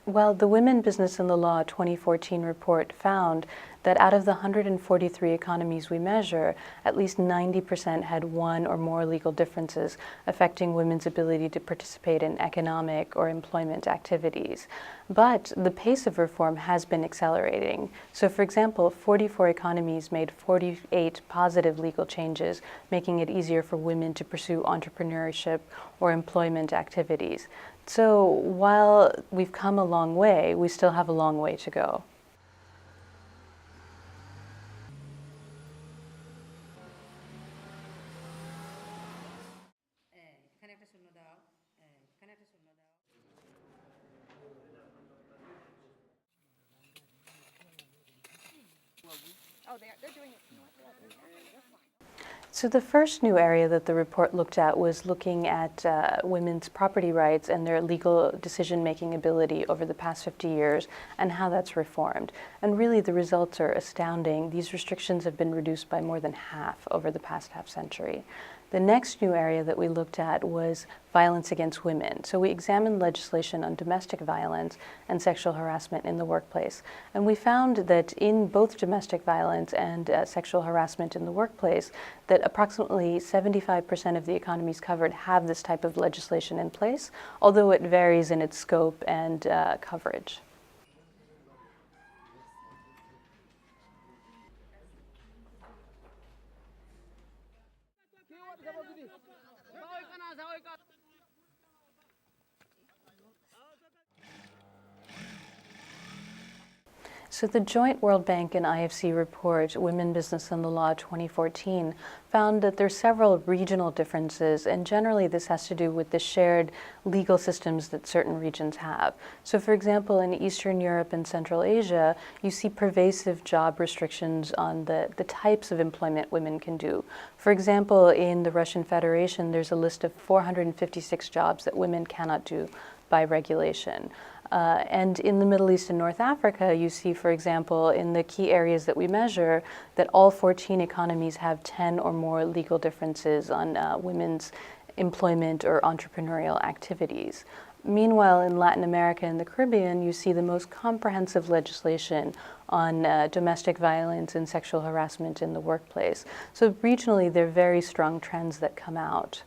Well, the Women, Business and the Law 2014 report found that out of the 143 economies we measure, at least 90% had one or more legal differences affecting women's ability to participate in economic or employment activities. But the pace of reform has been accelerating. So, for example, 44 economies made 48 positive legal changes, making it easier for women to pursue entrepreneurship or employment activities. So while we've come a long way, we still have a long way to go. They're doing it. So the first new area that the report looked at was looking at women's property rights and their legal decision-making ability over the past 50 years and how that's reformed. And really the results are astounding. These restrictions have been reduced by more than half over the past half century. The next new area that we looked at was violence against women. So we examined legislation on domestic violence and sexual harassment in the workplace. And we found that in both domestic violence and sexual harassment in the workplace, that approximately 75% of the economies covered have this type of legislation in place, although it varies in its scope and coverage. So the joint World Bank and IFC report, Women, Business and the Law 2014, found that there are several regional differences, and generally this has to do with the shared legal systems that certain regions have. So for example, in Eastern Europe and Central Asia, you see pervasive job restrictions on the types of employment women can do. For example, in the Russian Federation, there's a list of 456 jobs that women cannot do by regulation. And in the Middle East and North Africa, you see, for example, in the key areas that we measure, that all 14 economies have 10 or more legal differences on women's employment or entrepreneurial activities. Meanwhile, in Latin America and the Caribbean, you see the most comprehensive legislation on domestic violence and sexual harassment in the workplace. So regionally, there are very strong trends that come out.